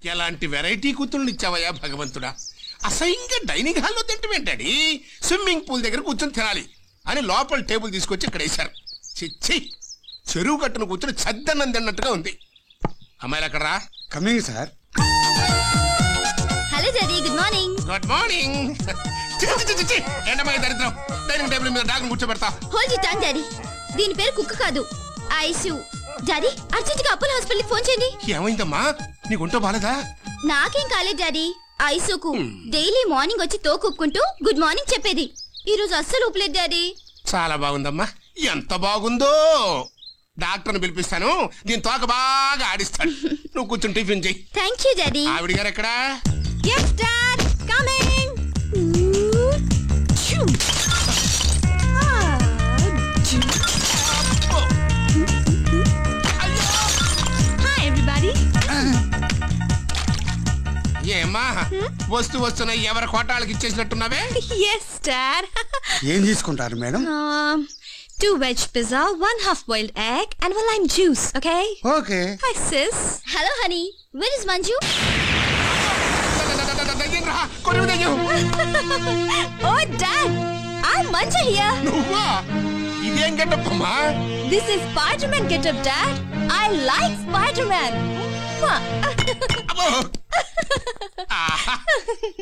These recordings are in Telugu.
ఎలాంటి వెరైటీ కూతుళ్ళు ఇచ్చావయ్యా భగవంతుడా. అసహ్యంగా డైనింగ్ హాల్లో తింటమేంటాడి, స్విమ్మింగ్ పూల్ దగ్గర కూర్చొని తినాలి అని లోపల టేబుల్ తీసుకొచ్చి ఇక్కడ వేశారు. చిచ్చి, చెరువు కట్టును కూర్చొని చద్దన్నం తిన్నట్టుగా ఉంది. అమ్మాయిలు అక్కడరా. Coming sir. Hello daddy, good morning. Good morning. ఏంటమ్మాయి దరిద్రం, డైనింగ్ టేబుల్ మీద డాగ్ను కూర్చోబెడతా. హోల్డ్ ఇట్ ఆన్ డాడీ, దీని పేరు కుక్క కాదు, ఐసు. డాడీ అర్జెంట్ గా అపోలో హాస్పిటల్ ఫోన్ చేయండి. ఏమైందమ్మా, నీకు ఒంటో బాలేదా? నాకేం కాలేదు డాడీ, ఐసుకు డైలీ మార్నింగ్ వచ్చి తోకుక్కుంటూ గుడ్ మార్నింగ్ చెప్పేది. ఈ రోజు అస్సలు ఊపలేదు డాడీ. చాలా బాగుందమ్మా, ఎంత బాగుందో. డాక్టర్ని పిలిపిస్తాను, దీని తోక బాగా ఆడిస్తాడు. నువ్వు కూర్చొని టిఫిన్ చెయ్యి. Thank you daddy. ఆవిడ గారు ఎక్కడా? yes dad coming. hi everybody. ఏమ్మా, వస్తున్నా ఎవరి కోటాలకి ఇచ్చేసినట్టున్నావే? yes dad. ఏం తీసుకుంటారు madam? 2 veg pizza, 1 half boiled egg and 1 lime juice, okay? Okay. Hi sis. Hello honey, where is Manju? oh dad, I'm Manju here. నువ్వా? ఇదేం గెటప్పమ్మా? This is Spider-Man getup dad. I like Spider-Man.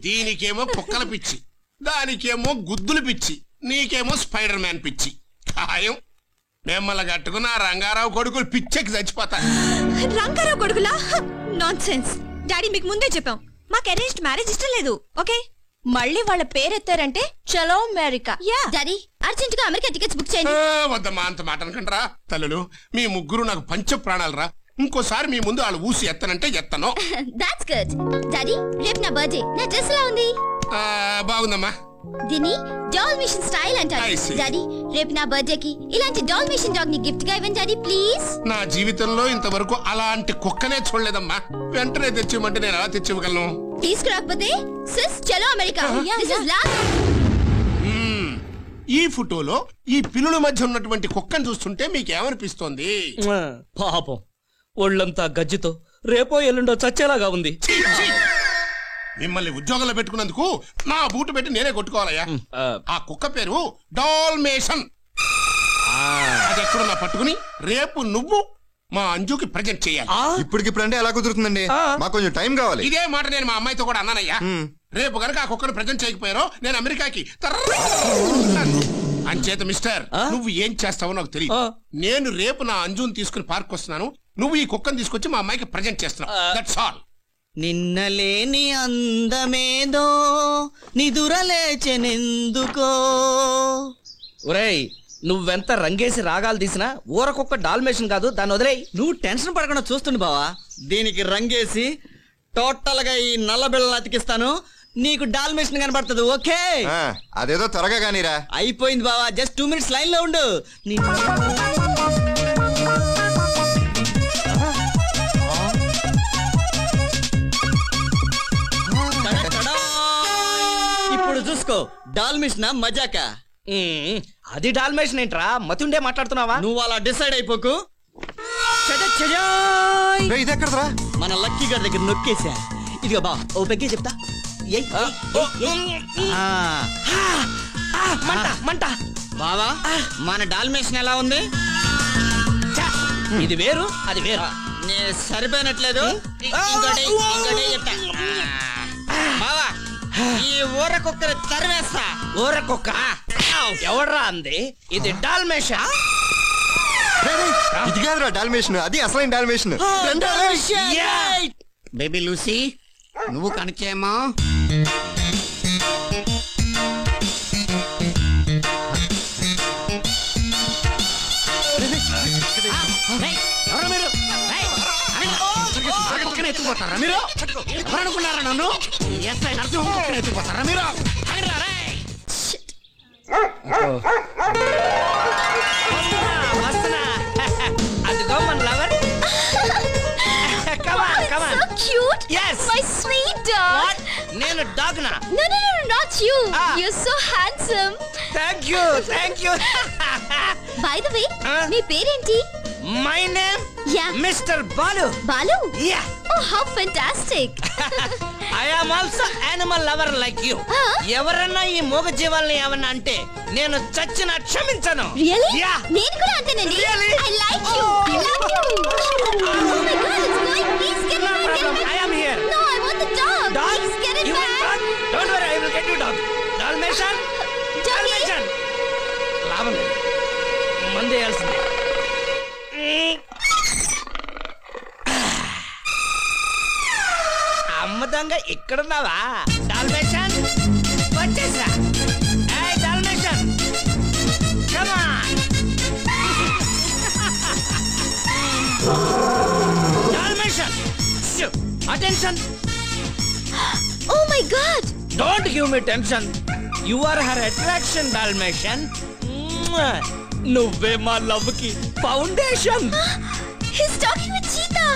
దీనికేమో కుక్కల పిచ్చి, దానికేమో గుద్దులు పిచ్చి, నీకేమో స్పైడర్ మ్యాన్ పిచ్చి. ఖాయం మిమ్మల్ని కట్టుకున్న రంగారావు కొడుకులు పిచ్చెక్కి చచ్చిపోతా. రంగారావు కొడుకులా? నాన్ సెన్స్ డాడీ, మీకు ముందే చెప్పాం మాకు అరేంజ్డ్ మ్యారేజ్ ఇష్టం లేదు, ఓకే? మళ్ళీ వాళ్ళ పేరెత్తారంటే చలో అమెరికా. డాడీ అర్జెంట్ గా అమెరికా టికెట్స్ బుక్ చేయండి. వద్దమ్మా, అంత మాట అనకండ్రా. తల్లులు మీ ముగ్గురు నాకు పంచ ప్రాణాలు రా. ఇంకోసారి మీ ముందు వాళ్ళు ఊసి ఎత్తనంటే ఎత్తను. That's good daddy. రేపు నా బర్త్డే, నా డ్రెస్ ఎలా ఉంది? బాగుందమ్మా. దీని డాల్ మిషన్ స్టైల్ అంటారు. డాడీ రేపు నా బర్త్డే కి ఇలాంటి డాల్ మిషన్ డాగ్ ని గిఫ్ట్ గా ఇవ్వండి డాడీ ప్లీజ్. నా జీవితంలో ఇంతవరకు అలాంటి కుక్కనే చూడలేదమ్మా. వెంటనే తెచ్చివ్వమంటే నేను ఎలా తెచ్చివ్వగలను? తీసుకురాకపోతే సిస్ చలో అమెరికా. This is last. ఈ ఫోటోలో ఈ పిల్లుల మధ్య ఉన్నటువంటి కుక్కను చూస్తుంటే మీకేమనిపిస్తోంది? పాపం, ఒళ్ళంతా గజ్జితో రేపో ఎల్లుండో చచ్చేలాగా ఉంది. మిమ్మల్ని ఉద్యోగంలో పెట్టుకున్నందుకు నా బూటు పెట్టి నేనే కొట్టుకోవాలయ్యా. ఆ కుక్క పేరు డాల్మేషన్. అది ఎక్కడున్నా పట్టుకుని రేపు నువ్వు మా అంజుకి ప్రజెంట్ చేయాలి. ఇప్పటికిప్పుడంటే ఎలా కుదురుతుందండి? మాకు కొంచెం టైం కావాలి. ఇదే మాట నేను మా అమ్మాయితో కూడా అన్నానయ్యా. రేపు కనుక ఆ కుక్కను ప్రజెంట్ చేయకపోయారో నేను అమెరికాకి అంచేత మిస్టర్, నువ్వు ఏం చేస్తావో నాకు తెలియదు. నేను రేపు నా అంజుని తీసుకుని పార్క్ వస్తున్నాను, నువ్వు ఈ కుక్కను తీసుకొచ్చి మా అమ్మాయికి ప్రజెంట్ చేస్తున్నావు. That's all. నిన్నలేని అందమేదో నిదురలేచెనెందుకో. ఒరేయ్, నువ్వెంత రంగేసి రాగాలు తీసినా ఊరకొక్క డాల్మేషన్ కాదు, దాన్ని వదిలేయ్. నువ్వు టెన్షన్ పడకుండా చూస్తుండు బావా. దీనికి రంగేసి టోటల్ గా ఈ నల్ల బిళ్ళలు అతికిస్తాను, నీకు డాల్మేషన్ కనబడుతుంది, ఓకే? అదేదో త్వరగా కానీరా. అయిపోయింది బావా, జస్ట్ 2 minutes లైన్ లో ఉండు. ఇప్పుడు చూసుకో, డాల్మేషన్ మజాక. అది డాల్మేషన్ ఏంట్రా, మతుండే మాట్లాడుతున్నావా? నువ్వు అలా డిసైడ్ అయిపోకు. ఇదెక్కడరా? మన లక్కీ గారి దగ్గర నొక్కేసా. ఇదిగో బా, ఓ పెగ్గే చెప్తా. మంట బావా, మన డాల్మేషన్ ఎలా ఉంది? ఇది వేరు, అది వేరు. నేను సరిపోయినట్లేదు. ఇంకోటి చెప్తా బావా, ఈ ఊర కుక్కని తరివేస్తా. ఊర కుక్క ఎవడ్రా అంది? ఇది డాల్మేషన్. ఇది కాదురా డాల్మేషన్, అది అసలైన డాల్మేషన్. బేబీ లూసీ, నువ్వు కనిచేమా? ఎత్తుకుపోతారా మీరు? ఎవరనుకున్నారా నన్ను? ఎస్ఐ నరసింహ కుక్కని ఎత్తుకుపోతారా మీరు? అదిగో మన lover. Come on, come on. So cute. Yes. My sweet dog. What? నేను డాగ్ నా? No, not you. You're so handsome. Thank you. By the way, మీ పేరేంటి? My name Yeah. Mister Balu. Balu yeah oh how fantastic I am also animal lover like you. ఎవరన్నా ఈ మూగ జీవాల్ని ఏమన్నా అంటే నేను చచ్చిన క్షమించను. రియల్లీ యా నేను కూడా అంతేనండి Really? I like you I love you oh my God it's going please get No it problem. I am here. No I want the dog Dog? Please get it You want back dog? Don't worry, I will get you dog. Dalmatian? Dalmatian. లాభం లేదు. మందేయాల్సిందే. అమ్మదంగా ఇక్కడున్నావా? డాల్మేషన్ వచ్చేసా. ఏయ్ dalmatian come on. Dalmatian attention. Oh my God Don't give me tension. You are her attraction, Dalmatian. నువ్వే మా లవ్ కి foundation. He is talking with cheetah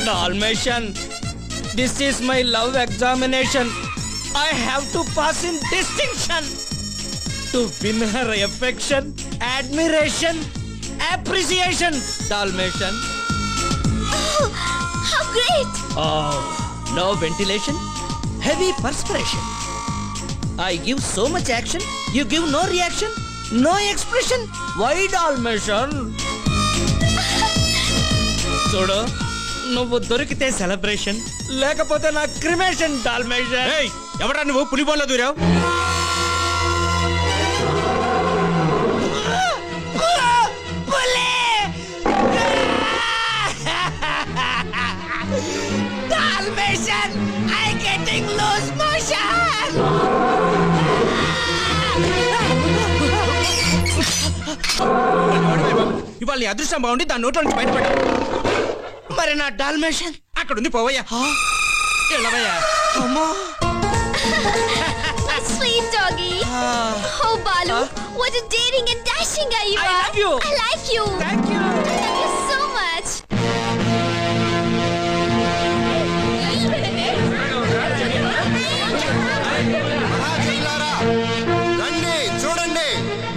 Dalmatian, this is my love examination. I have to pass in distinction to win her affection, admiration, appreciation. Dalmatian. How great Oh, no ventilation, heavy perspiration. I give so much action, you give no reaction, no expression. Why Dalmatian? చూడు నువ్వు దొరికితే సెలబ్రేషన్, లేకపోతే నా క్రిమేషన్. డాల్మేషన్. ఎవరా నువ్వు పులిబోన్లో దూరావు? Dalmatian, I getting loose motion. ఇవాళ నీ అదృష్టం బాగుండి దాని నోట్లో నుంచి బయటపడ్డా. మరి నా డాల్మేషన్ అక్కడ ఉంది పోవయ్యా. ఎల్లవయ్యా. అమ్మా. My sweet doggy. Oh, Balu, what a daring and dashing guy you I are. love you. I like you. Thank you. I love you so much. మహాజనులారా, రండి చూడండి,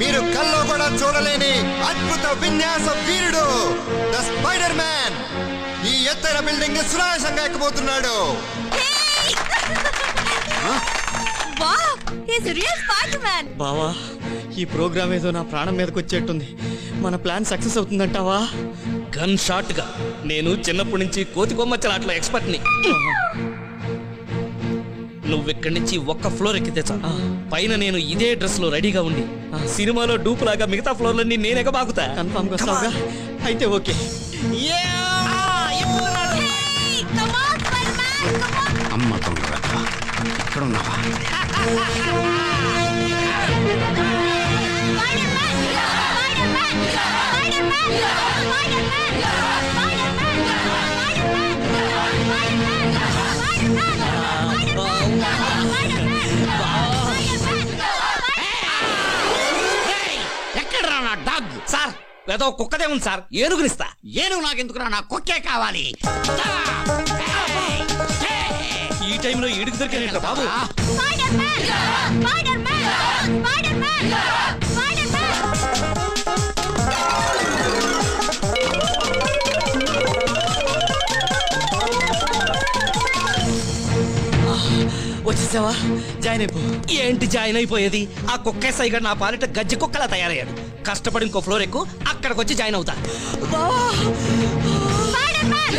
మీరు కల్లో కూడా చూడలేని అద్భుత విన్యాస వీరుడు ద స్పైడర్ మ్యాన్ ఈ ఎత్తైన బిల్డింగ్ సునాయాసంగా ఎక్కబోతున్నాడు. Wow, he's a real Spider-Man. బావా ఈ ప్రోగ్రామ్ ఏదో నా ప్రాణం మీదకి వచ్చేట్టుంది. మన ప్లాన్ సక్సెస్ అవుతుందంటావా? గన్ షాట్ గా నేను చిన్నప్పటి నుంచి కోతి కొమ్మచ్చలాట్లో ఎక్స్పర్ట్ ని. నువ్వు ఇక్కడి నుంచి ఒక్క ఫ్లోర్ ఎక్కితే చాలు, పైన నేను ఇదే డ్రెస్ లో రెడీగా ఉండి సినిమాలో డూప్ లాగా మిగతా ఫ్లోర్లన్నీ నేనే బాగుతా. కన్ఫర్మ్ గా వస్తావుగా? అయితే okay. Hey, come on, Spider-Man. Come on. అమ్మ తొందరగా ఇక్కడ ఉన్నావా? Spider-Man. Spider-Man. Spider-Man. Spider-Man. ఎక్కడ్రా నా డాగ్? సార్ ఏదో కుక్కదే ఉంది సార్, ఏనుగునిస్తా. ఏనుగు నాకెందుకురా, నా కుక్కే కావాలి. ఈ టైంలో ఈడుకు దొరికినట్టు బాబు. Spider-Man. Spider-Man. Spider-Man. Spider-Man. వచ్చేసావా? జాయిన్ అయిపో. ఏంటి జాయిన్ అయిపోయేది? ఆ కుక్కే సైగా నా పాలిట గజ్జి కుక్కలా తయారయ్యాడు. కష్టపడి ఇంకో ఫ్లోర్ ఎక్కు, అక్కడికి వచ్చి జాయిన్ అవుతా. Spider-Man.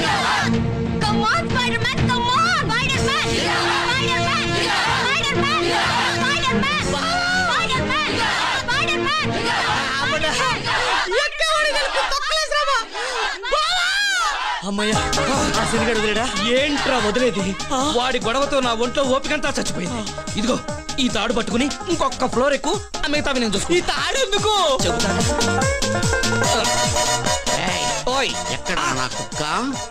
Come on, Spider-Man. Come on. Spider-Man. Spider-Man. Spider-Man. Spider-Man. Spider-Man. Spider-Man. అమ్మయ్యా, ఆ శనిగాడు వదిలేడా? ఏంట్రా వదిలేది? వాడి గొడవతో నా ఒంట్లో ఓపికంతా చచ్చిపోయింది. ఇదిగో ఈ తాడు పట్టుకుని ఇంకొక ఫ్లోర్ ఎక్కు, ఆ మిగతావి నేను చూసుకో. ఈ తాడెందుకు? చెబుతాను. ఓయ్ ఎక్కడ నా కుక్క?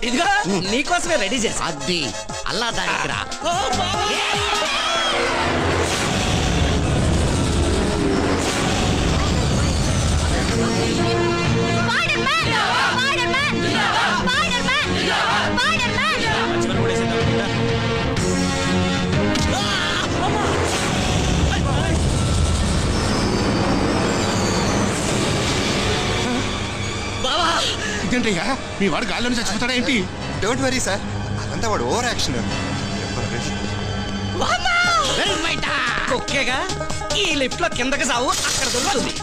ఇదిగో నీకోసమే రెడీ చేసా. అది అల్లా దానికి రా. Spider-Man. Spider-Man. Spider-Man. Spider-Man. ఏంటయ్యా మీ వాడు గాల్లోనే చచ్చిపోతాడా ఏంటి? డోంట్ వరీ సార్, అదంతా వాడు ఓవర్ యాక్షన్. కుక్కేగా ఈ లిఫ్ట్ లో కిందకి సావు, అక్కడ దొరుకుతుంది.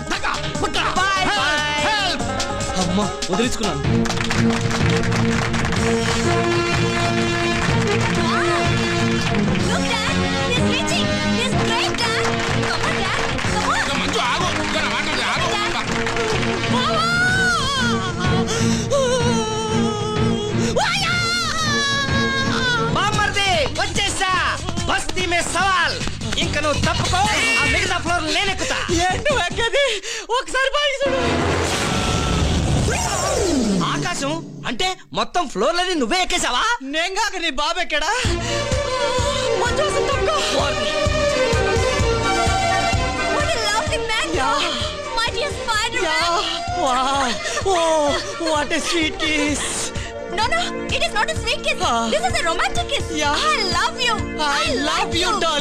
Bye, bye. అమ్మా వదిలించుకున్నాను. Look, Dad. He's reaching. He's great, Dad. Come on, Dad. Come on. ఇంకా మంచు ఆగు, ఇంకా నా మాట విను, ఆగు. బామ్మర్ది వచ్చేసా, బస్తీ మే సవాల్. ఇంకా నువ్వు తప్పుకో, ఆ మిగతా ఫ్లోర్ నేనెక్కుతా. ఏంటి ఎక్కది? ఒకసారి బాగా చూడు. ఆకాశం అంటే మొత్తం ఫ్లోర్లని నువ్వే ఎక్కేసావా? నేను కాక నీ బాబు ఎక్కడా? What a lovely man. My dear Spider-Man. What a sweet kiss. No, it is not a sweet kiss. This is a romantic kiss. Yeah. I love you. I love you, darling.